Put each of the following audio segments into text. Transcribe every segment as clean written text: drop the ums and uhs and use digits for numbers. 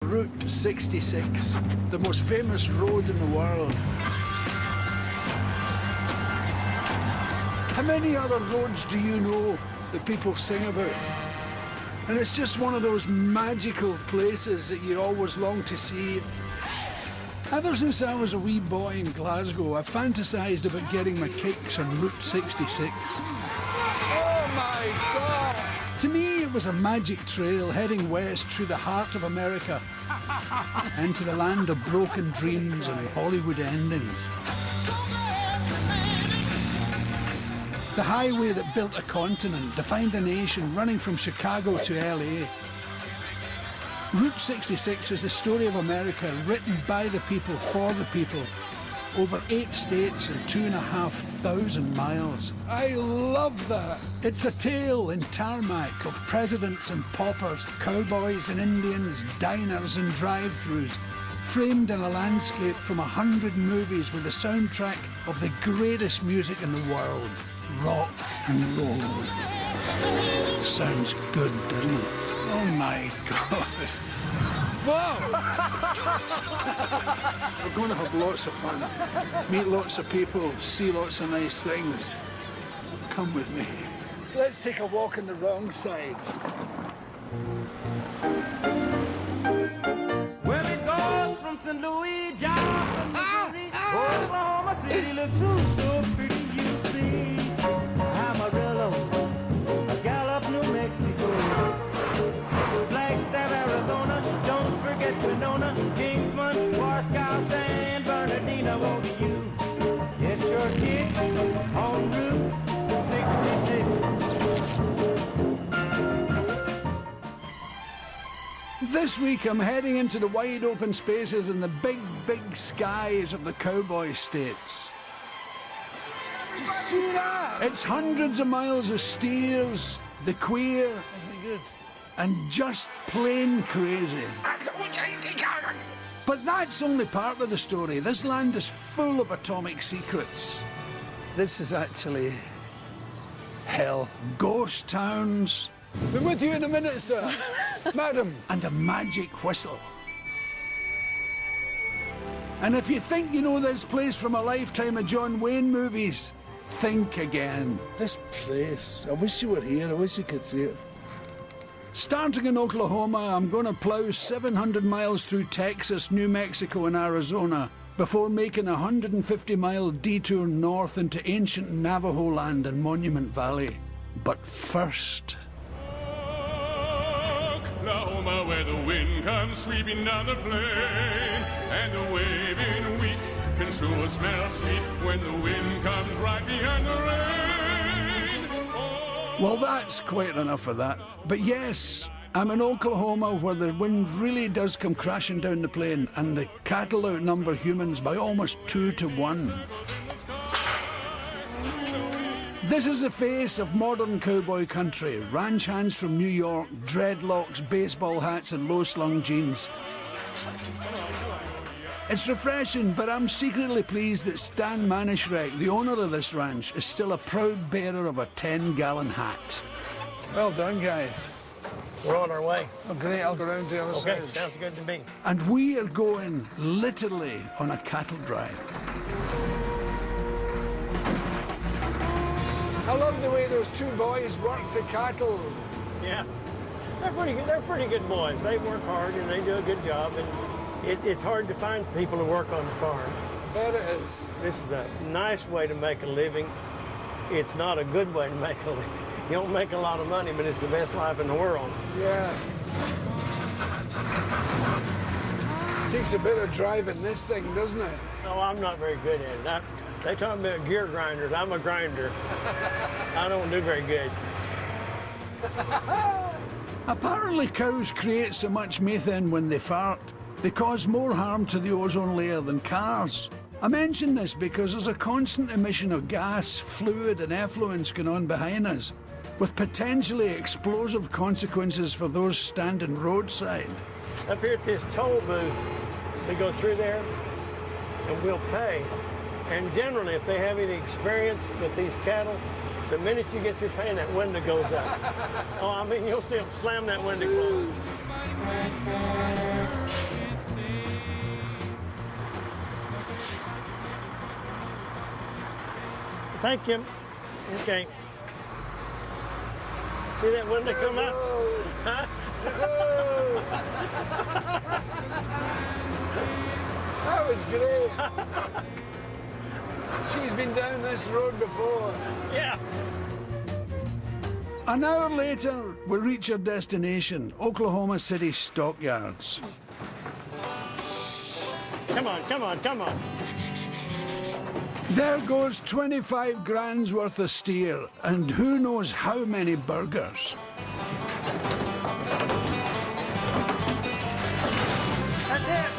Route 66, the most famous road in the world. How many other roads do you know that people sing about? And it's just one of those magical places that you always long to see. Ever since I was a wee boy in Glasgow, I fantasised about getting my kicks on Route 66. Oh my God! To me, it was a magic trail heading west through the heart of America into the land of broken dreams and Hollywood endings. The highway that built a continent, defined a nation, running from Chicago to LA. Route 66 is the story of America, written by the people, for the people, over 8 states and 2,500 miles. I love that. It's a tale in tarmac of presidents and paupers, cowboys and Indians, diners and drive-thrus, framed in a landscape from 100 movies with the soundtrack of the greatest music in the world. Rock and roll. Sounds good, doesn't it? Oh my God. Whoa! We're going to have lots of fun. Meet lots of people, see lots of nice things. Come with me. Let's take a walk on the wrong side. Well, it goes from St. Louis down to Missouri. Oklahoma City looks so pretty, you see. Amarillo, Gallup, New Mexico, Flagstaff, Arizona, don't forget Winona, Kingsman, Wascow, San Bernardino. Won't you get your kicks on Route 66? This week I'm heading into the wide open spaces and the big, big skies of the cowboy states. See that? It's hundreds of miles of steers, the queer, Isn't it good? and just plain crazy. But that's only part of the story. This land is full of atomic secrets. This is actually hell. Ghost towns. Be with you in a minute, sir. Madam. And a magic whistle. And if you think you know this place from a lifetime of John Wayne movies, think again. This place, I wish you were here, I wish you could see it. Starting in Oklahoma, I'm going to plough 700 miles through Texas, New Mexico and Arizona before making a 150-mile detour north into ancient Navajo land and Monument Valley. But first... Oklahoma, where the wind comes sweeping down the plain, and the waving wheat can sure smell sweet when the wind comes right behind the rain. Oh. Well, that's quite enough of that. But yes, I'm in Oklahoma where the wind really does come crashing down the plain and the cattle outnumber humans by almost 2 to 1. This is the face of modern cowboy country. Ranch hands from New York, dreadlocks, baseball hats and low-slung jeans. It's refreshing, but I'm secretly pleased that Stan Manishrek, the owner of this ranch, is still a proud bearer of a 10-gallon hat. Well done, guys. We're on our way. Oh, great, I'll go round to the other side. Okay, sounds good to me. And we are going, literally, on a cattle drive. I love the way those 2 boys work the cattle. Yeah, they're pretty good. They're pretty good boys. They work hard and they do a good job. And it's hard to find people who work on the farm. There it is. This is a nice way to make a living. It's not a good way to make a living. You don't make a lot of money, but it's the best life in the world. Yeah. Takes a bit of driving this thing, doesn't it? No, I'm not very good at it. They talk about gear grinders. I'm a grinder. I don't do very good. Apparently cows create so much methane when they fart, they cause more harm to the ozone layer than cars. I mention this because there's a constant emission of gas, fluid and effluents going on behind us, with potentially explosive consequences for those standing roadside. Up here at this toll booth, we go through there and we'll pay. And generally, if they have any experience with these cattle, the minute you get through paying, that window goes up. Oh, I mean, you'll see them slam that window closed. Thank you. Okay. See that window come up? Huh? That was great. She's been down this road before. Yeah. An hour later, we reach our destination, Oklahoma City Stockyards. Come on, come on, come on. There goes 25 grand's worth of steer and who knows how many burgers. That's it.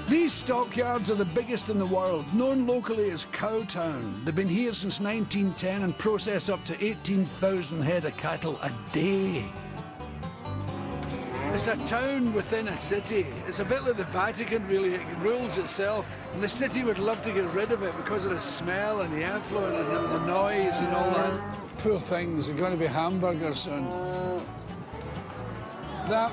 These stockyards are the biggest in the world, known locally as Cowtown. They've been here since 1910 and process up to 18,000 head of cattle a day. It's a town within a city. It's a bit like the Vatican, really. It rules itself. And the city would love to get rid of it because of the smell and the effluent and the noise and all that. Poor things, they're going to be hamburgers soon. That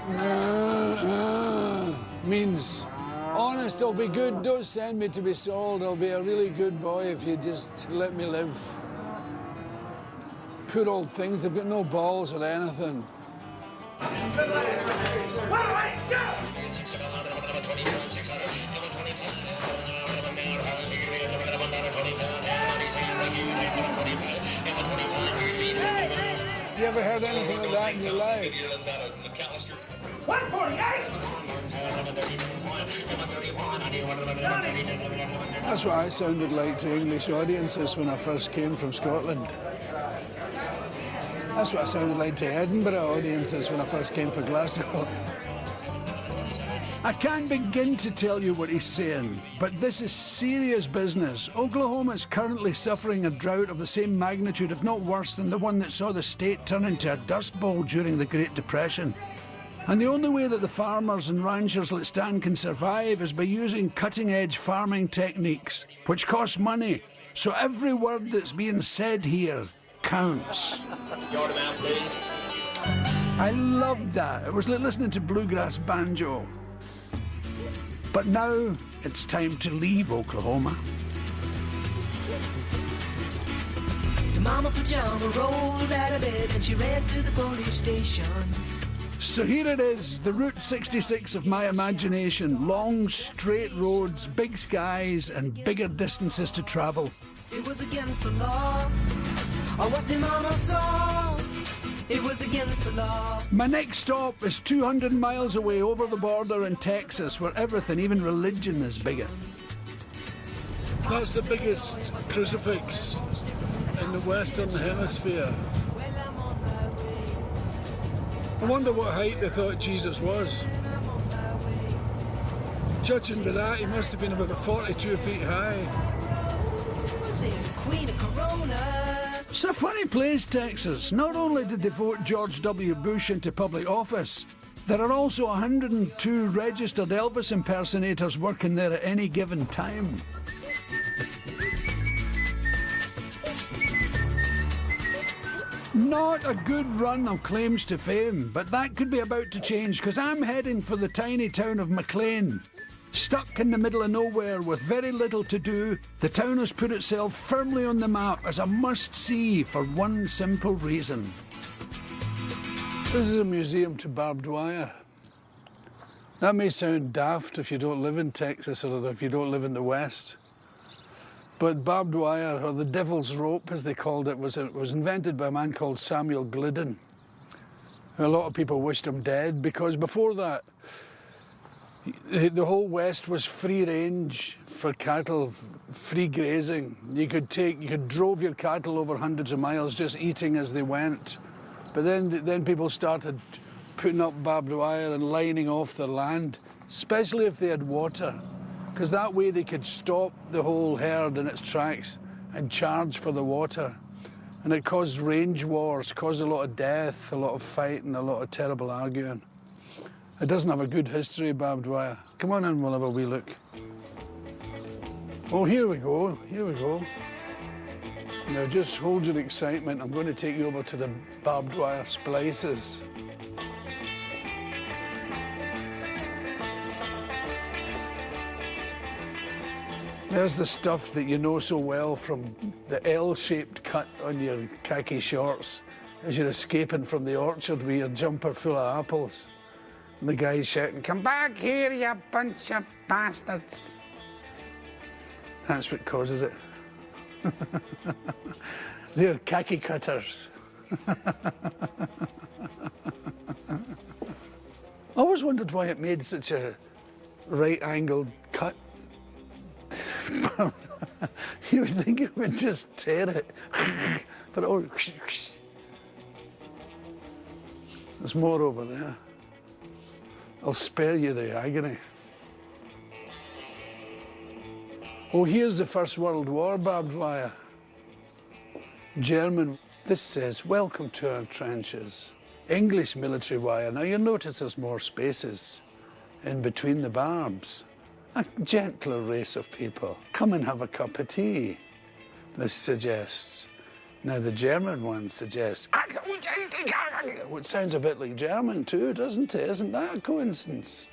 means, honest, I'll be good. Don't send me to be sold. I'll be a really good boy if you just let me live. Poor old things, they've got no balls or anything. You ever heard anything like that in your life? 148! That's what I sounded like to English audiences when I first came from Scotland. That's what I sounded like to Edinburgh audiences when I first came for Glasgow. I can't begin to tell you what he's saying, but this is serious business. Oklahoma is currently suffering a drought of the same magnitude, if not worse, than the one that saw the state turn into a dust bowl during the Great Depression. And the only way that the farmers and ranchers like Stan can survive is by using cutting-edge farming techniques, which cost money. So every word that's being said here counts. I loved that. It was like listening to bluegrass banjo. But now it's time to leave Oklahoma. Your mama pajama rolled out of bed and she ran to the police station. So here it is, the Route 66 of my imagination. Long, straight roads, big skies, and bigger distances to travel. It was against the law, or what the mama saw. It was against the law. My next stop is 200 miles away over the border in Texas, where everything, even religion, is bigger. That's the biggest crucifix in the Western Hemisphere. I wonder what height they thought Jesus was. Judging by that, he must have been about 42 feet high. It's a funny place, Texas. Not only did they vote George W. Bush into public office, there are also 102 registered Elvis impersonators working there at any given time. Not a good run of claims to fame, but that could be about to change because I'm heading for the tiny town of McLean. Stuck in the middle of nowhere with very little to do, the town has put itself firmly on the map as a must-see for one simple reason. This is a museum to barbed wire. That may sound daft if you don't live in Texas or if you don't live in the West. But barbed wire, or the devil's rope as they called it, was invented by a man called Samuel Glidden. A lot of people wished him dead because before that, the whole West was free range for cattle, free grazing. You could drove your cattle over hundreds of miles just eating as they went. But then people started putting up barbed wire and lining off their land, especially if they had water, because that way they could stop the whole herd in its tracks and charge for the water. And it caused range wars, caused a lot of death, a lot of fighting, a lot of terrible arguing. It doesn't have a good history, barbed wire. Come on in, we'll have a wee look. Oh, here we go, here we go. Now just hold your excitement. I'm going to take you over to the barbed wire splices. There's the stuff that you know so well from the L-shaped cut on your khaki shorts as you're escaping from the orchard with your jumper full of apples. And the guy's shouting, "Come back here, you bunch of bastards." That's what causes it. They're khaki cutters. I always wondered why it made such a right-angled cut. You would think it would just tear it. But oh, there's more over there. I'll spare you the agony. Oh, here's the First World War barbed wire. German. This says, "Welcome to our trenches." English military wire. Now you'll notice there's more spaces in between the barbs. A gentler race of people. Come and have a cup of tea, this suggests. Now the German one suggests, which sounds a bit like German too, doesn't it? Isn't that a coincidence?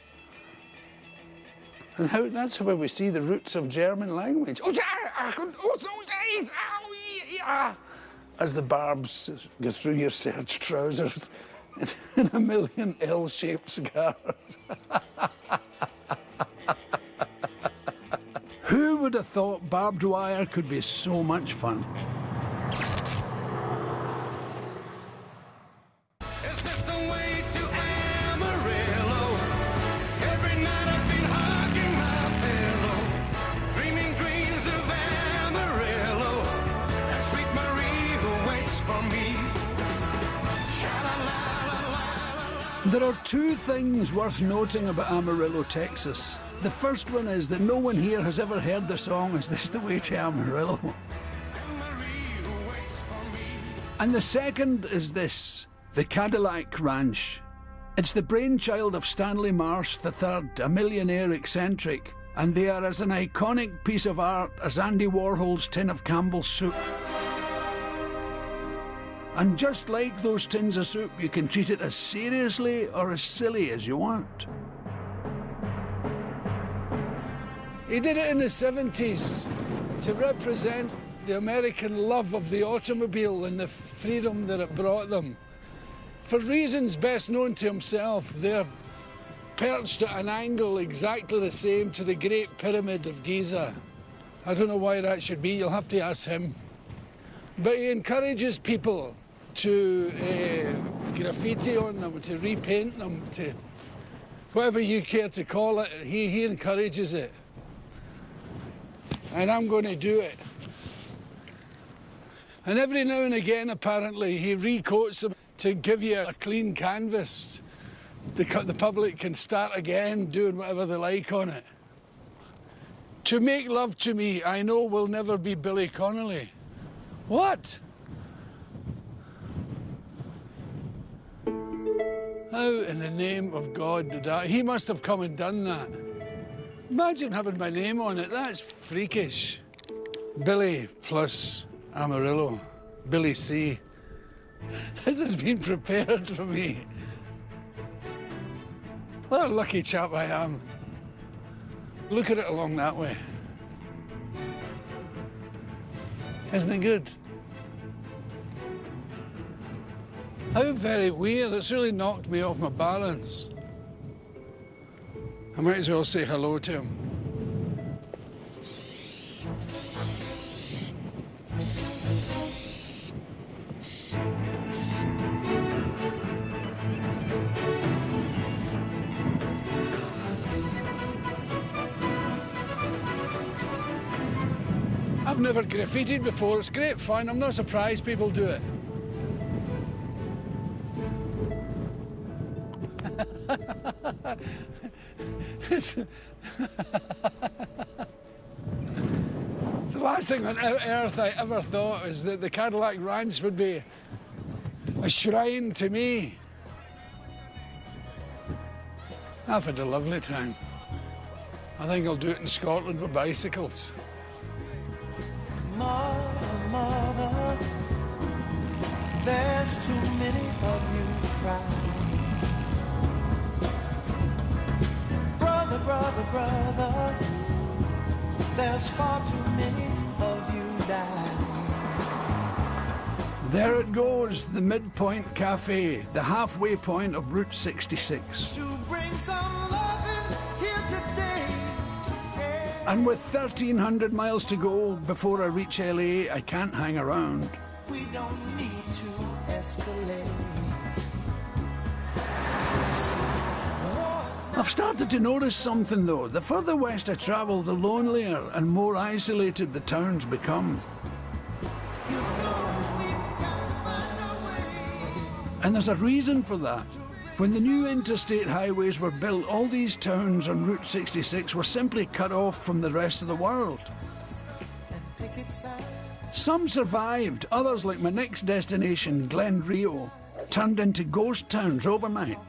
And that's where we see the roots of German language. As the barbs go through your serge trousers in a million L-shaped scars. Who would have thought barbed wire could be so much fun? Is this the way to Amarillo? Every night I've been hugging my pillow, dreaming dreams of Amarillo. That sweet Marie who waits for me. Sha-la-la-la-la-la. There are two things worth noting about Amarillo, Texas. The first one is that no one here has ever heard the song "Is This the Way to Amarillo?" And the second is this, the Cadillac Ranch. It's the brainchild of Stanley Marsh III, a millionaire eccentric, and they are as an iconic piece of art as Andy Warhol's tin of Campbell's soup. And just like those tins of soup, you can treat it as seriously or as silly as you want. He did it in the 70s to represent the American love of the automobile and the freedom that it brought them. For reasons best known to himself, they're perched at an angle exactly the same to the Great Pyramid of Giza. I don't know why that should be, you'll have to ask him. But he encourages people to graffiti on them, to repaint them, to whatever you care to call it, he encourages it. And I'm going to do it. And every now and again, apparently, he recoats them to give you a clean canvas. The public can start again doing whatever they like on it. To make love to me, I know will never be Billy Connolly. What? How in the name of God did that? He must have come and done that. Imagine having my name on it, that's freakish. Billy plus Amarillo, Billy C. This has been prepared for me. What a lucky chap I am. Look at it along that way. Isn't it good? How very weird, it's really knocked me off my balance. I might as well say hello to him. I've never graffitied before, it's great fun, I'm not surprised people do it. It's the last thing on earth I ever thought was that the Cadillac Ranch would be a shrine to me. I've had a lovely time. I think I'll do it in Scotland with bicycles. Mother, mother, there's too many of you crying. Brother, brother, brother, there's as far too many of you died. There it goes, the Midpoint Cafe, the halfway point of Route 66. To bring some loving here today. And with 1,300 miles to go before I reach LA, I can't hang around. We don't need to escalate. I've started to notice something though. The further west I travel, the lonelier and more isolated the towns become. You know we've got to find a way. And there's a reason for that. When the new interstate highways were built, all these towns on Route 66 were simply cut off from the rest of the world. And pick it side. Some survived, others, like my next destination, Glen Rio, turned into ghost towns overnight.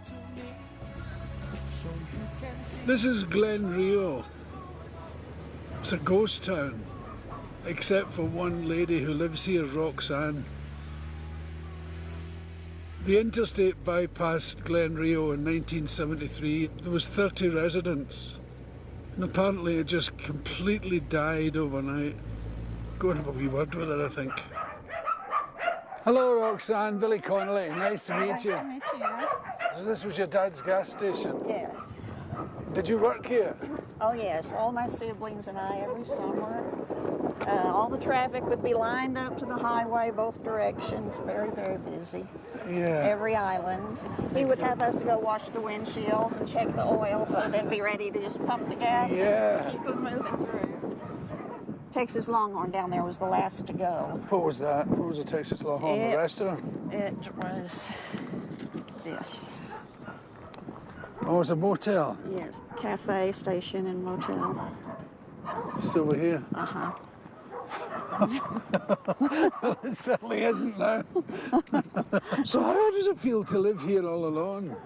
This is Glen Rio. It's a ghost town, except for one lady who lives here, Roxanne. The interstate bypassed Glen Rio in 1973. There was 30 residents, and apparently it just completely died overnight. Go and have a wee word with her, I think. Hello, Roxanne. Billy Connolly. Nice to meet you. Nice to meet you. So this was your dad's gas station. Yes. Did you work here? Oh, yes. All my siblings and I every summer. All the traffic would be lined up to the highway, both directions. Very, very busy. Yeah. Every island. He would have us go wash the windshields and check the oil so they'd be ready to just pump the gas and keep them moving through. Texas Longhorn down there was the last to go. What was that? What was the Texas Longhorn? The restaurant? It was this. Oh, it's a motel. Yes, cafe, station, and motel. Just over here. Uh-huh. It certainly isn't now. So how does it feel to live here all alone?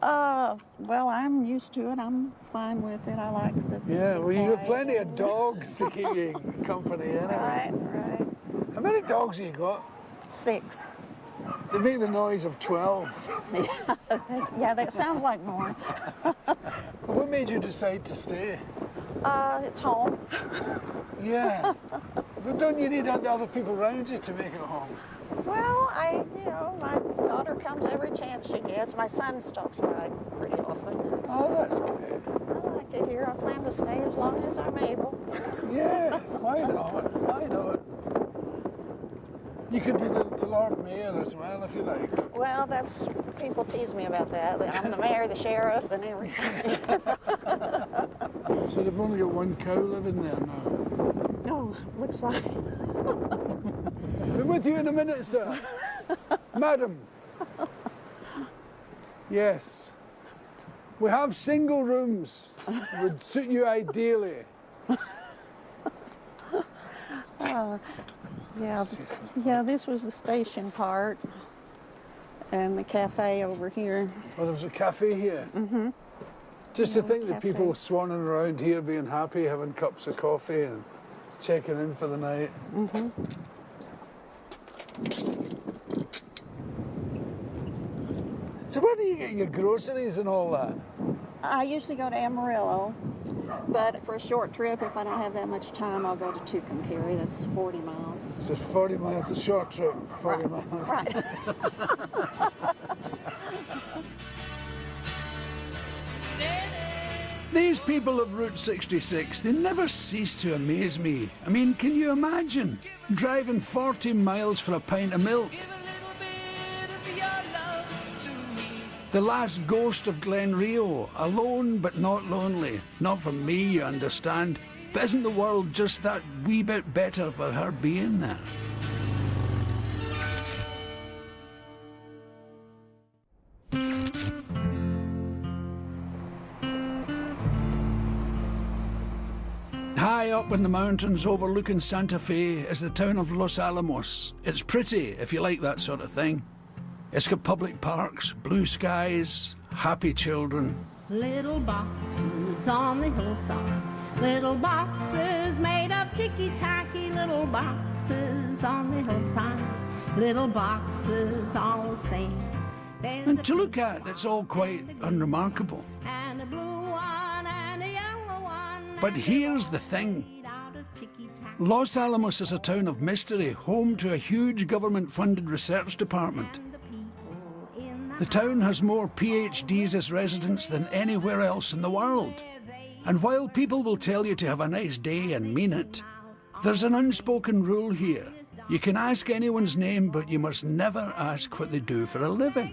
Well, I'm used to it. I'm fine with it. I like the peace Yeah, and well, you got quiet. plenty of dogs to keep you company anyway. Right. How many dogs have you got? 6. They make the noise of 12. Yeah, that sounds like more. What made you decide to stay? It's home. Yeah. But don't you need other people around you to make it home? Well, my daughter comes every chance she gets. My son stops by pretty often. Oh, that's great. I like it here. I plan to stay as long as I'm able. Yeah, why not? Why not? You could be the Lord Mayor as well, if you like. Well, people tease me about that. I'm the mayor, the sheriff, and everything. So they've only got one cow living there now. Oh, looks like. Be with you in a minute, sir. Madam. Yes. We have single rooms. Would suit you ideally. Yeah, this was the station part, and the cafe over here. Well, there was a cafe here. Mm-hmm. Just to think that people swanning around here being happy, having cups of coffee and checking in for the night. Mm-hmm. So where do you get your groceries and all that? I usually go to Amarillo, but for a short trip, if I don't have that much time, I'll go to Tucumcari. That's 40 miles. So it's 40 miles, a short trip, 40 miles. Right. These people of Route 66, they never cease to amaze me. I mean, can you imagine driving 40 miles for a pint of milk? The last ghost of Glen Rio, alone but not lonely. Not for me, you understand. But isn't the world just that wee bit better for her being there? High up in the mountains overlooking Santa Fe is the town of Los Alamos. It's pretty, if you like that sort of thing. It's got public parks, blue skies, happy children. Little boxes on the hillside, little boxes made of ticky-tacky, little boxes on the hillside, little boxes all the same. And to look at, it's all quite unremarkable. And a blue one and a yellow one. But here's the thing. ticky-tacky. Los Alamos is a town of mystery, home to a huge government-funded research department. And the people in The town has more PhDs as residents than anywhere else in the world. And while people will tell you to have a nice day and mean it, there's an unspoken rule here. You can ask anyone's name, but you must never ask what they do for a living.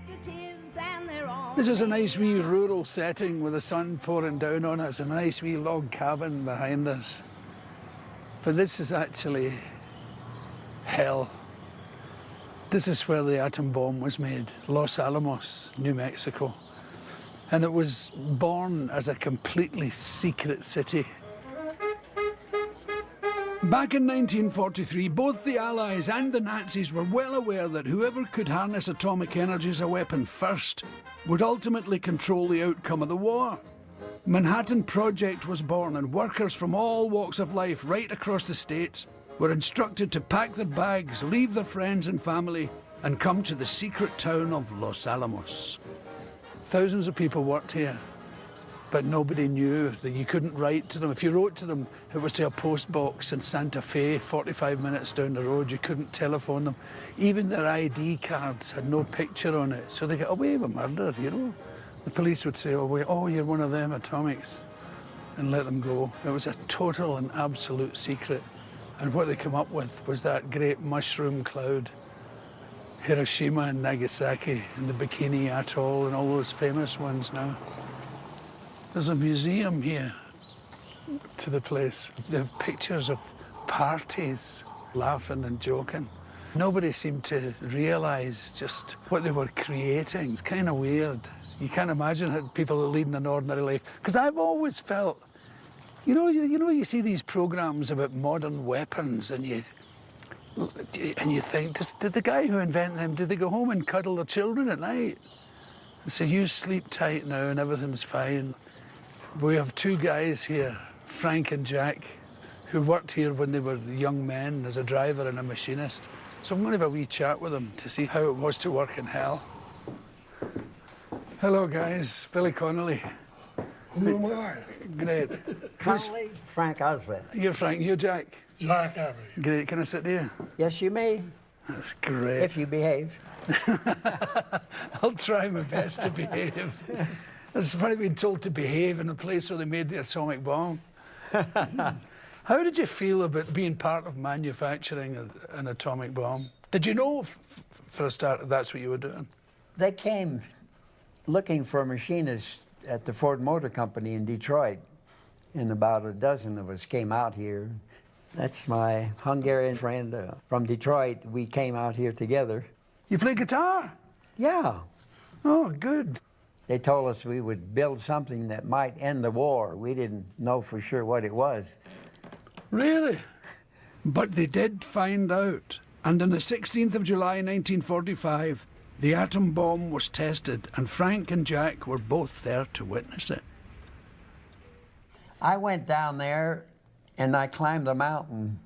executives, and they're all This is a nice wee rural setting with the sun pouring down on us and a nice wee log cabin behind us. But this is actually hell. This is where the atom bomb was made, Los Alamos, New Mexico. And it was born as a completely secret city. Back in 1943, both the Allies and the Nazis were well aware that whoever could harness atomic energy as a weapon first would ultimately control the outcome of the war. Manhattan Project was born, and workers from all walks of life right across the states were instructed to pack their bags, leave their friends and family, and come to the secret town of Los Alamos. Thousands of people worked here, but nobody knew that you couldn't write to them. If you wrote to them, it was to a post box in Santa Fe, 45 minutes down the road. You couldn't telephone them. Even their ID cards had no picture on it, so they got away with murder, you know. The police would say, oh, you're one of them atomics, and let them go. It was a total and absolute secret. And what they came up with was that great mushroom cloud. Hiroshima and Nagasaki and the Bikini Atoll and all those famous ones now. There's a museum here to the place. They have pictures of parties, laughing and joking. Nobody seemed to realise just what they were creating. It's kind of weird. You can't imagine how people are leading an ordinary life. Because I've always felt, you see these programmes about modern weapons and you think, did the guy who invented them, did they go home and cuddle their children at night? And say, you sleep tight now and everything's fine. We have two guys here, Frank and Jack, who worked here when they were young men as a driver and a machinist. So I'm going to have a wee chat with them to see how it was to work in hell. Hello, guys. Billy Connolly. Who am I? Great. Connolly, Frank Oswald. You're Frank. You're Jack. Jack Abbey. Great. Can I sit here? Yes, you may, That's great. if you behave. I'll try my best to behave. It's funny being told to behave in a place where they made the atomic bomb. How did you feel about being part of manufacturing an atomic bomb? Did you know, for a start, that's what you were doing? They came looking for a machinist at the Ford Motor Company in Detroit, and about a dozen of us came out here. That's my Hungarian friend from Detroit. We came out here together. You play guitar? Yeah. Oh, good. They told us we would build something that might end the war. We didn't know for sure what it was. Really? But they did find out. And on the 16th of July, 1945, the atom bomb was tested, and Frank and Jack were both there to witness it. I went down there and I climbed a mountain,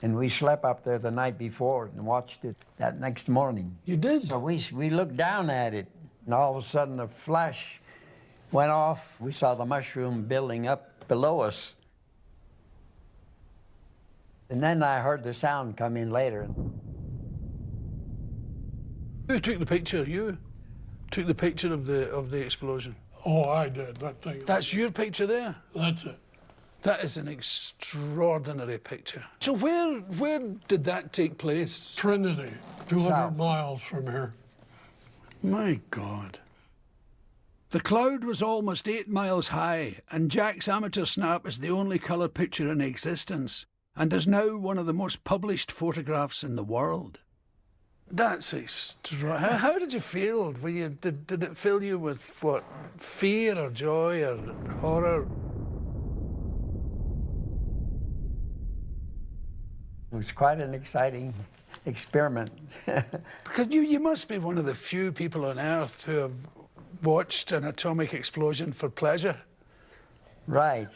and we slept up there the night before and watched it that next morning. You did? So we looked down at it, and all of a sudden a flash went off. We saw the mushroom building up below us. And then I heard the sound come in later. Who took the picture? You took the picture of the explosion. Oh, I did. That thing. That's your picture there? That's it. That is an extraordinary picture. So where did that take place? Trinity, 200 South. miles from here. My God. The cloud was almost 8 miles high, and Jack's amateur snap is the only colour picture in existence, and is now one of the most published photographs in the world. That's extraordinary. How did you feel when you did it fill you with what, fear or joy or horror? It was quite an exciting experiment. Because you must be one of the few people on Earth who have watched an atomic explosion for pleasure. Right.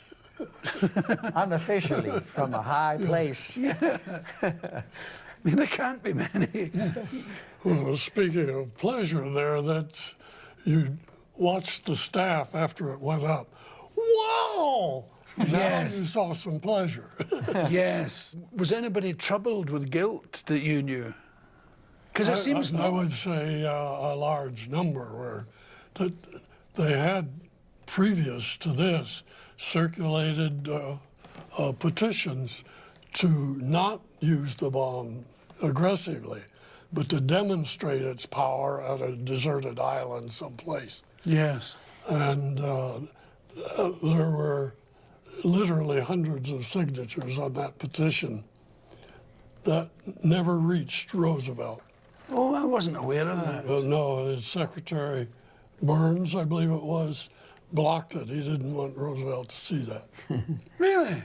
Unofficially, from a high place. I mean, there can't be many. Well, speaking of pleasure there, that you watched the staff after it went up. Wow! Now you saw some pleasure. Yes. Was anybody troubled with guilt that you knew? Because it seems I would say a large number were that they had, previous to this, circulated petitions to not use the bomb aggressively, but to demonstrate its power at a deserted island someplace. Yes. And there were literally hundreds of signatures on that petition that never reached Roosevelt. Oh, I wasn't aware of that. No, his Secretary Burns, I believe it was, blocked it. He didn't want Roosevelt to see that. Really?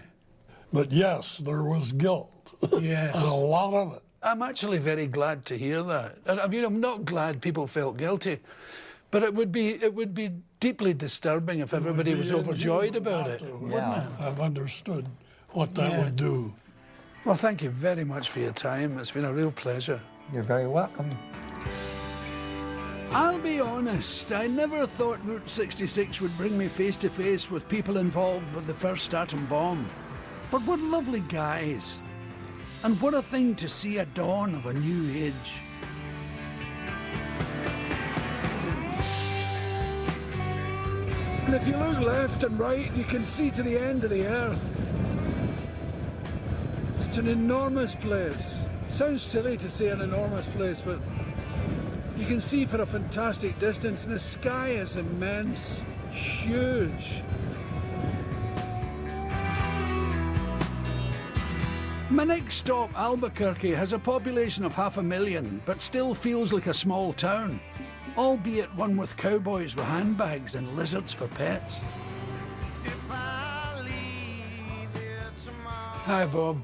But yes, there was guilt. Yes. And a lot of it. I'm actually very glad to hear that. I mean, I'm not glad people felt guilty, but it would be deeply disturbing if everybody was overjoyed about it, wouldn't it? I've understood what that would do. Well, thank you very much for your time. It's been a real pleasure. You're very welcome. I'll be honest, I never thought Route 66 would bring me face to face with people involved with the first atom bomb. But what lovely guys. And what a thing to see a dawn of a new age. And if you look left and right, you can see to the end of the earth. It's an enormous place. Sounds silly to say an enormous place, but you can see for a fantastic distance, and the sky is immense, huge. My next stop, Albuquerque, has a population of 500,000, but still feels like a small town, albeit one with cowboys with handbags and lizards for pets. Hi, Bob.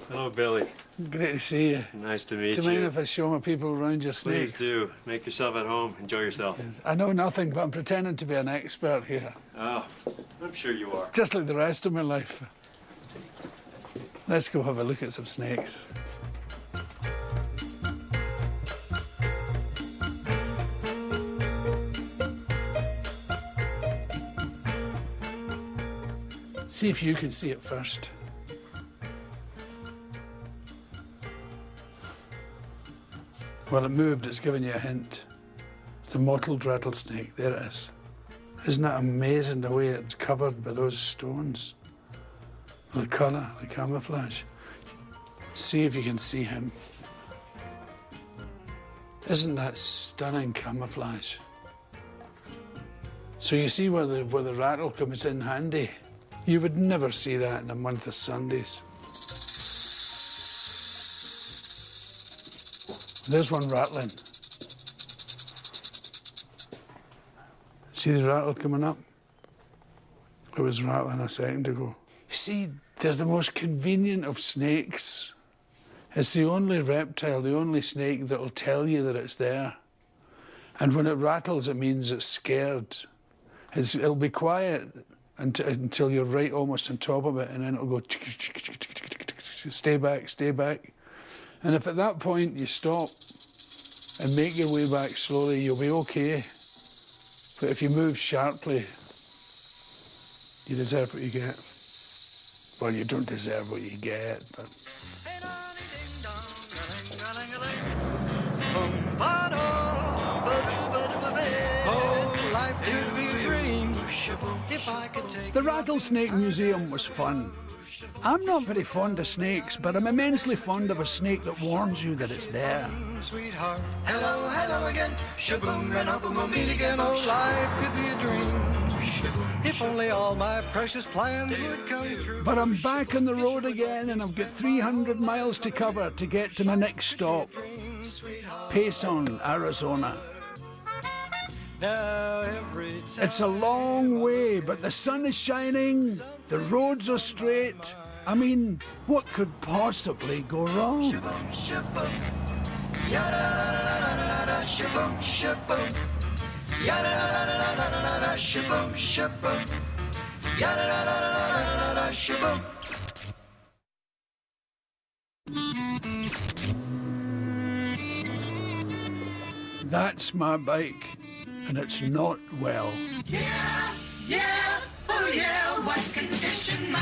Hello, Billy. Great to see you. Nice to meet you. Do you mind if I show my people around your snakes? Please do. Make yourself at home. Enjoy yourself. I know nothing, but I'm pretending to be an expert here. Oh, I'm sure you are. Just like the rest of my life. Let's go have a look at some snakes. See if you can see it first. Well, it moved, it's giving you a hint. It's a mottled rattlesnake, there it is. Isn't that amazing the way it's covered by those stones? The colour, the camouflage. See if you can see him. Isn't that stunning camouflage? So you see where the rattle comes in handy. You would never see that in a month of Sundays. There's one rattling. See the rattle coming up? It was rattling a second ago. You see, they're the most convenient of snakes. It's the only reptile, the only snake that will tell you that it's there. And when it rattles, it means it's scared. It'll be quiet until you're right almost on top of it, and then it'll go, stay back, stay back. And if at that point you stop and make your way back slowly, you'll be okay. But if you move sharply, you deserve what you get. Well, you don't deserve what you get, but... The Rattlesnake Museum was fun. I'm not very fond of snakes, but I'm immensely fond of a snake that warns you that it's there. Sweetheart, hello, hello again. Shaboom, and hoping we'll meet again. Oh, life could be a dream. If only all my precious plans would come true. But I'm back on the road again, and I've got 300 miles to cover to get to my next stop, Payson, Arizona. It's a long way, but the sun is shining, the roads are straight. I mean, what could possibly go wrong? That's my bike, and it's not well. Yeah, yeah, oh yeah, what condition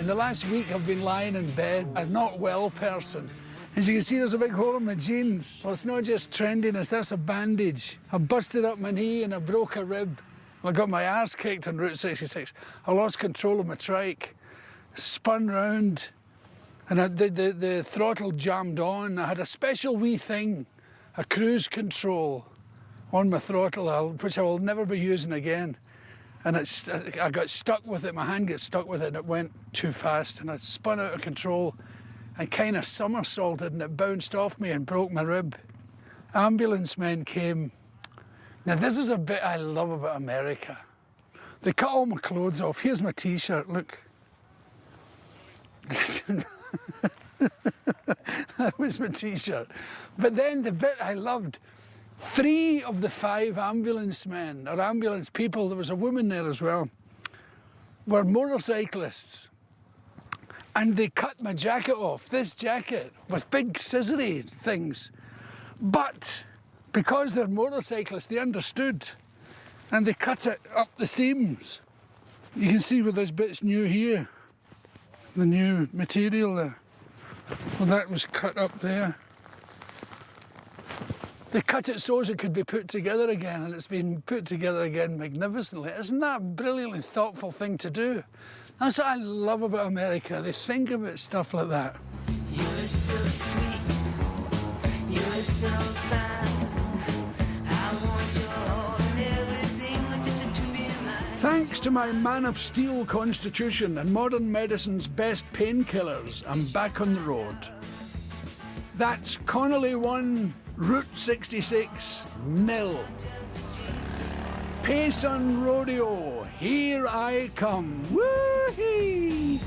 In the last week, I've been lying in bed, a not well person. As you can see, there's a big hole in my jeans. Well, it's not just trendiness, that's a bandage. I busted up my knee and I broke a rib. I got my ass kicked on Route 66. I lost control of my trike, spun round, and the throttle jammed on. I had a special wee thing, a cruise control on my throttle, which I will never be using again. And I got stuck with it, my hand got stuck with it, and it went too fast, and I spun out of control and kind of somersaulted, and it bounced off me and broke my rib. Ambulance men came. Now, this is a bit I love about America. They cut all my clothes off. Here's my T-shirt, look. That was my T-shirt. But then the bit I loved, 3 of the 5 ambulance men, or ambulance people, there was a woman there as well, were motorcyclists. And they cut my jacket off, this jacket, with big scissory things. But because they're motorcyclists, they understood. And they cut it up the seams. You can see where this bit's new here. The new material there. Well, that was cut up there. They cut it so it could be put together again, and it's been put together again magnificently. Isn't that a brilliantly thoughtful thing to do? That's what I love about America. They think about stuff like that. You're so sweet. You're so fine. I want your all and everything just to be mine. Thanks to my man of steel constitution and modern medicine's best painkillers, I'm back on the road. That's Connolly 1, Route 66, nil. Payson Rodeo, here I come. Woo-hee!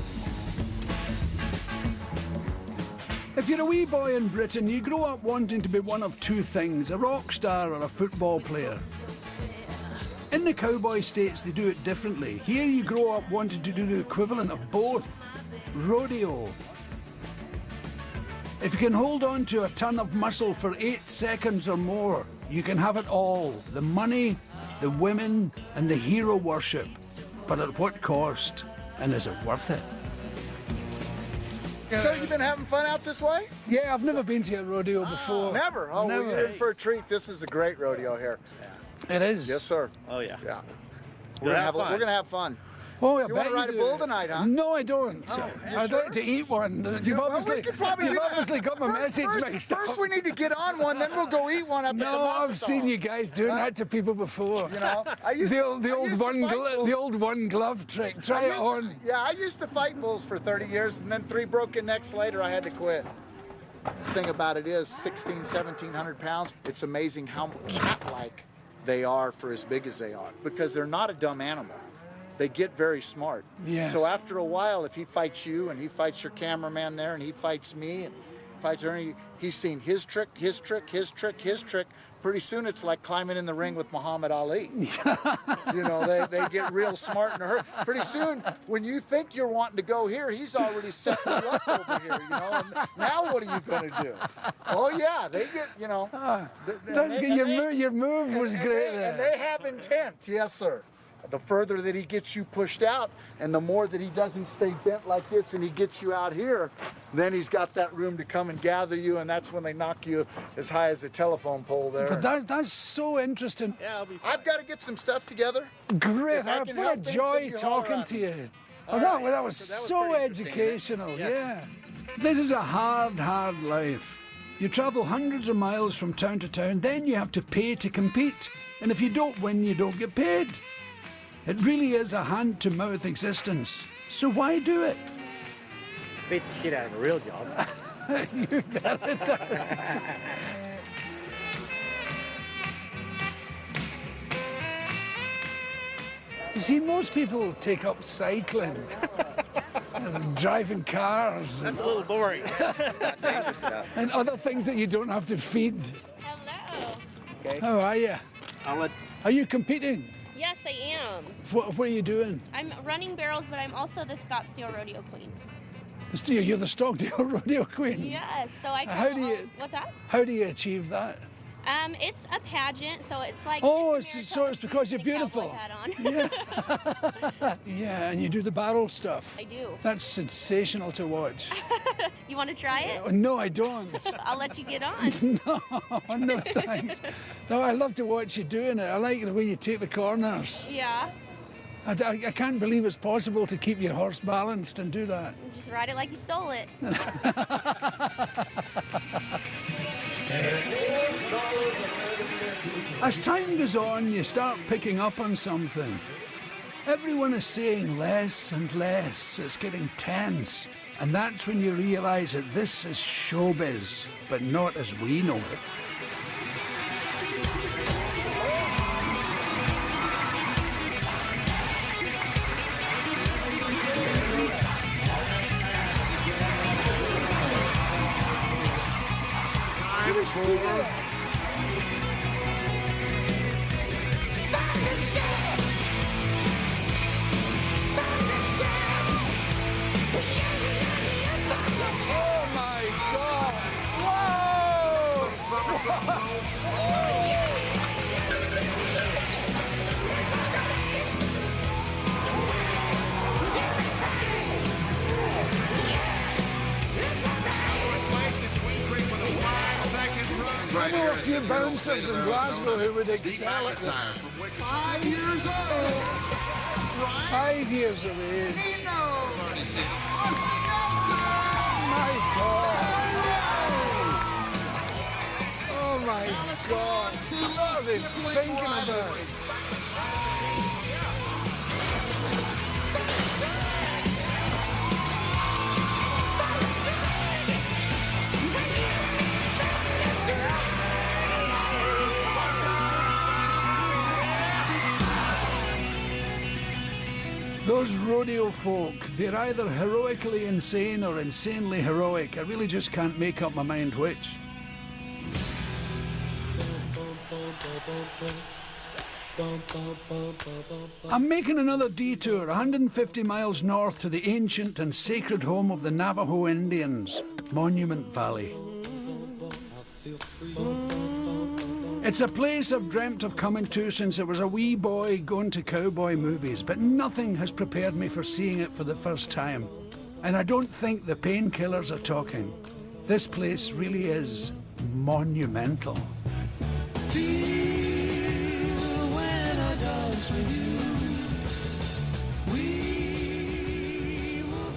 If you're a wee boy in Britain, you grow up wanting to be one of 2 things, a rock star or a football player. In the cowboy states, they do it differently. Here you grow up wanting to do the equivalent of both, rodeo. If you can hold on to a ton of muscle for 8 seconds or more, you can have it all, the money, the women, and the hero worship. But at what cost? And is it worth it? So you've been having fun out this way? Yeah, I've never been to a rodeo before. Never? Oh, Never. well, you're in for a treat. This is a great rodeo here. It is. Yes, sir. Oh, yeah. Yeah. We're We're gonna have fun. Oh, I You bet want to ride a do. bull tonight, huh? No, I don't. Oh, you I'd sure? like to eat one. You've Well, obviously, we could probably you've do- obviously got my message mixed up. First, we need to get on one, then we'll go eat one up at the No, I've Mazatlan. seen you guys doing that to people before. You know, I used the to- old, the I old used to one, fight bulls. the old one glove trick. Try it on. Yeah, I used to fight bulls for 30 years, and then 3 broken necks later, I had to quit. The thing about it is 1,700 pounds. It's amazing how cat-like they are for as big as they are, because they're not a dumb animal. They get very smart. Yes. So after a while, if he fights you and he fights your cameraman there and he fights me and fights Ernie, he's seen his trick, his trick, his trick, his trick. Pretty soon it's like climbing in the ring with Muhammad Ali. You know, they get real smart in a hurry. Pretty soon, when you think you're wanting to go here, he's already setting you up over here, you know. And now what are you going to do? Oh, yeah, they get, you know. That's good. Your move was great there. And they have intent, yes, sir. The further that he gets you pushed out and the more that he doesn't stay bent like this and he gets you out here, then he's got that room to come and gather you, and that's when they knock you as high as a telephone pole there. But that's so interesting. Yeah, I'll be fine. I've got to get some stuff together. Great. If I can What help a joy anything, you holler talking at to me. you. All that right. that was So that was so pretty interesting, educational. yes. Yeah. This is a hard life. You travel hundreds of miles from town to town, then you have to pay to compete. And if you don't win, you don't get paid. It really is a hand-to-mouth existence. So why do it? Beats the shit out of a real job. You bet it does. You see, most people take up cycling, and driving cars, That's a little boring. and other things that you don't have to feed. Hello. Okay. How are you? I'll let. Are you competing? Yes, I am. What are you doing? I'm running barrels, but I'm also the Scottsdale Rodeo Queen. You're the Stockdale Rodeo Queen. Yes, so I. How do you- What's that? How do you achieve that? It's a pageant, so it's like. Oh, Miss it's, America so it's because you're with a beautiful. cowboy hat on. Yeah, and you do the barrel stuff. I do. That's sensational to watch. You want to try it? No, I don't. I'll let you get on. No, thanks. No, I love to watch you doing it. I like the way you take the corners. Yeah. I can't believe it's possible to keep your horse balanced and do that. Just ride it like you stole it. As time goes on, you start picking up on something. Everyone is saying less and less. It's getting tense. And that's when you realise that this is showbiz, but not as we know it. Oh my God! I know a few bouncers in Glasgow who would excel at this. 5 years old. 5 years of age. My God. Oh my God. What are they thinking about? Those rodeo folk, they're either heroically insane or insanely heroic. I really just can't make up my mind which. I'm making another detour, 150 miles north to the ancient and sacred home of the Navajo Indians, Monument Valley. It's a place I've dreamt of coming to since I was a wee boy going to cowboy movies, but nothing has prepared me for seeing it for the first time. And I don't think the painkillers are talking. This place really is monumental.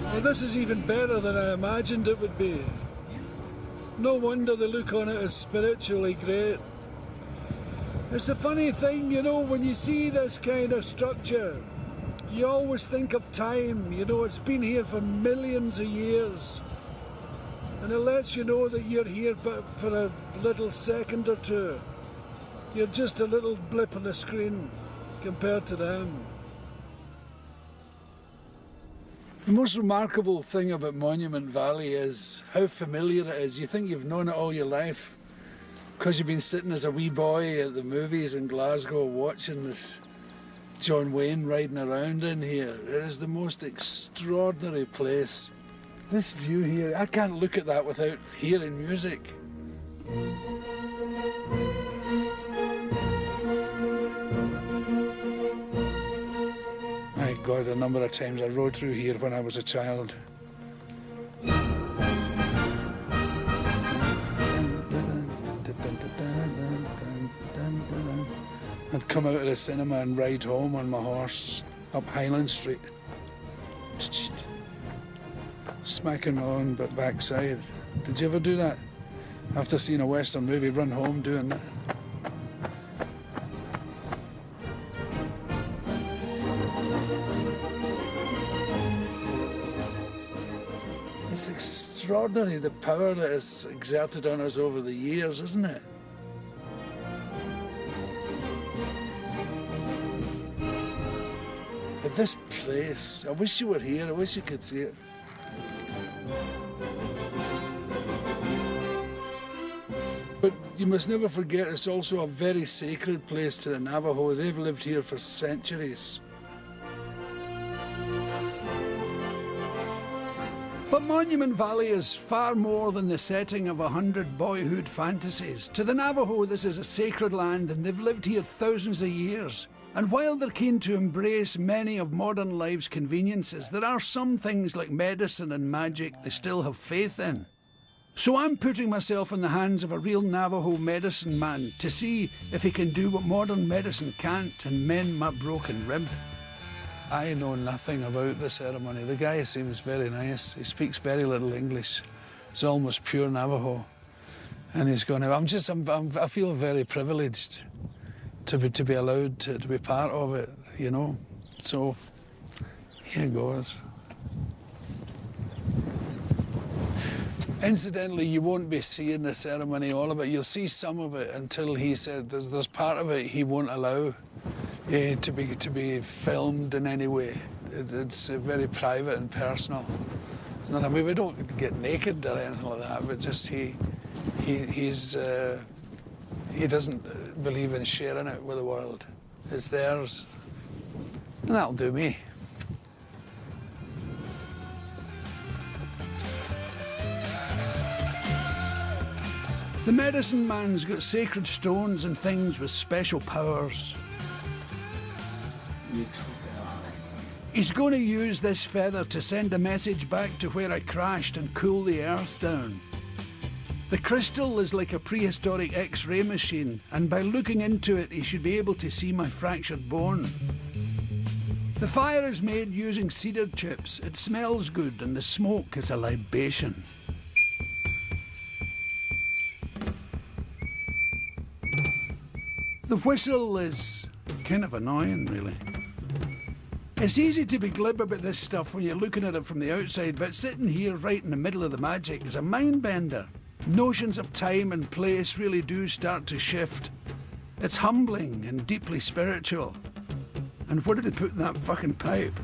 Well, this is even better than I imagined it would be. No wonder they look on it as spiritually great. It's a funny thing, you know, when you see this kind of structure, you always think of time. You know, it's been here for millions of years. And it lets you know that you're here but for a little second or two. You're just a little blip on the screen compared to them. The most remarkable thing about Monument Valley is how familiar it is. You think you've known it all your life, because you've been sitting as a wee boy at the movies in Glasgow watching this John Wayne riding around in here. It is the most extraordinary place. This view here, I can't look at that without hearing music. My God, a number of times I rode through here when I was a child. I'd come out of the cinema and ride home on my horse up Highland Street. Smacking my own backside. Did you ever do that? After seeing a Western movie, run home doing that? It's extraordinary the power that has exerted on us over the years, isn't it? But this place, I wish you were here, I wish you could see it. But you must never forget it's also a very sacred place to the Navajo. They've lived here for centuries. But Monument Valley is far more than the setting of 100 boyhood fantasies. To the Navajo, this is a sacred land, and they've lived here thousands of years. And while they're keen to embrace many of modern life's conveniences, there are some things like medicine and magic they still have faith in. So I'm putting myself in the hands of a real Navajo medicine man to see if he can do what modern medicine can't and mend my broken rib. I know nothing about the ceremony. The guy seems very nice. He speaks very little English. It's almost pure Navajo. And he's going to... I feel very privileged to be allowed to be part of it, you know. So, here goes. Incidentally, you won't be seeing the ceremony, all of it. You'll see some of it until he said there's part of it he won't allow to be filmed in any way. It's very private and personal. It's not, I mean, we don't get naked or anything like that, but just he doesn't believe in sharing it with the world. It's theirs, and that'll do me. The medicine man's got sacred stones and things with special powers. He's going to use this feather to send a message back to where I crashed and cool the earth down. The crystal is like a prehistoric X-ray machine, and by looking into it, he should be able to see my fractured bone. The fire is made using cedar chips. It smells good, and the smoke is a libation. The whistle is kind of annoying, really. It's easy to be glib about this stuff when you're looking at it from the outside, but sitting here right in the middle of the magic is a mind-bender. Notions of time and place really do start to shift. It's humbling and deeply spiritual. And what did they put in that fucking pipe?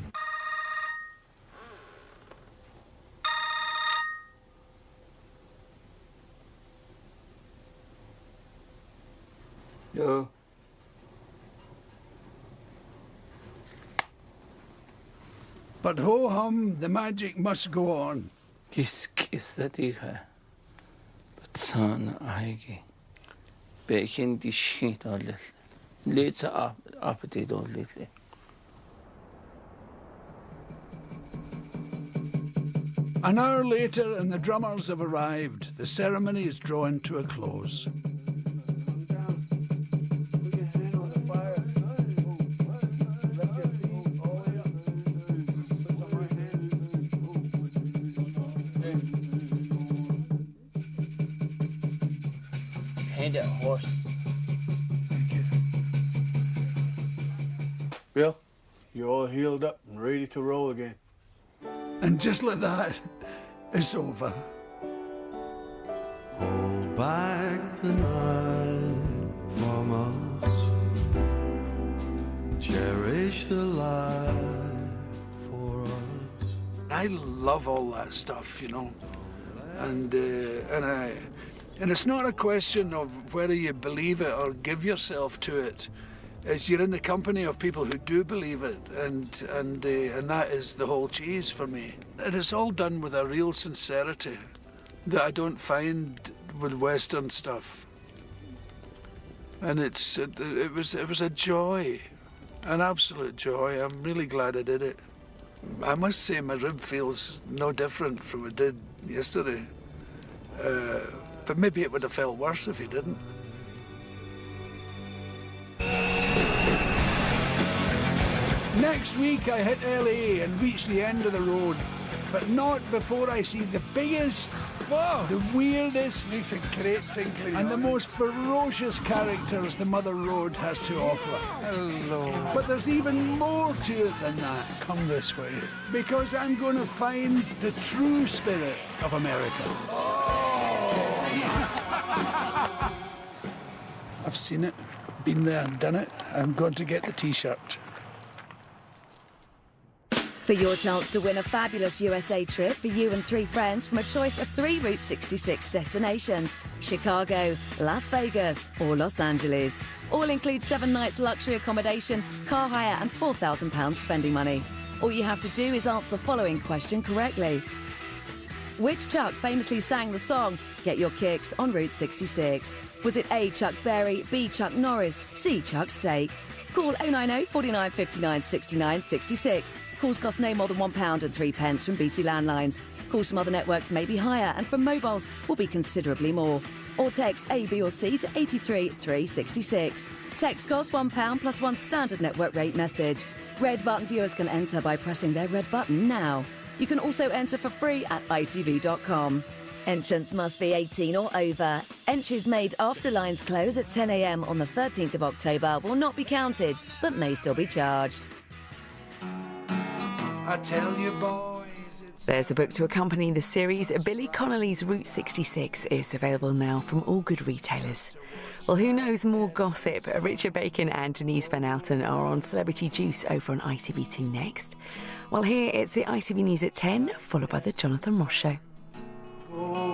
No. But ho-hum, the magic must go on. Kiss-kiss-a-tiha. Batsana aigi. Bekin dishki dollet. Letsa apati dollet. An hour later, and the drummers have arrived. The ceremony is drawing to a close. Hand it horse. Bill, you're all healed up and ready to roll again. And just like that, it's over. Hold back the night from us. Cherish the light for us. I love all that stuff, you know, and it's not a question of whether you believe it or give yourself to it. It's you're in the company of people who do believe it, and that is the whole cheese for me. And it's all done with a real sincerity that I don't find with Western stuff. And it was a joy, an absolute joy. I'm really glad I did it. I must say my rib feels no different from it did yesterday. But maybe it would have felt worse if he didn't. Next week I hit LA and reach the end of the road, but not before I see the biggest, the weirdest, makes a great tinkling and the most ferocious characters the Mother Road has to offer. Hello. But there's even more to it than that. Come this way. Because I'm going to find the true spirit of America. I've seen it, been there, done it. I'm going to get the T-shirt. For your chance to win a fabulous USA trip for you and 3 friends from a choice of 3 Route 66 destinations: Chicago, Las Vegas or Los Angeles. All include 7 nights luxury accommodation, car hire and £4,000 spending money. All you have to do is answer the following question correctly. Which Chuck famously sang the song Get Your Kicks on Route 66? Was it A, Chuck Berry, B, Chuck Norris, C, Chuck Steak? Call 090 49 59 69 66. Calls cost no more than £1 and 3 pence from BT landlines. Calls from other networks may be higher and from mobiles will be considerably more. Or text A, B or C to 83 366. Text costs £1 plus one standard network rate message. Red button viewers can enter by pressing their red button now. You can also enter for free at itv.com. Entrants must be 18 or over. Entries made after lines close at 10 a.m. on the 13th of October will not be counted, but may still be charged. I tell you, boys. There's a book to accompany the series. Billy Connolly's Route 66 is available now from all good retailers. Well, who knows more gossip? Richard Bacon and Denise Van Outen are on Celebrity Juice over on ITV2 next. Well, here it's the ITV News at 10, followed by the Jonathan Ross Show. Oh.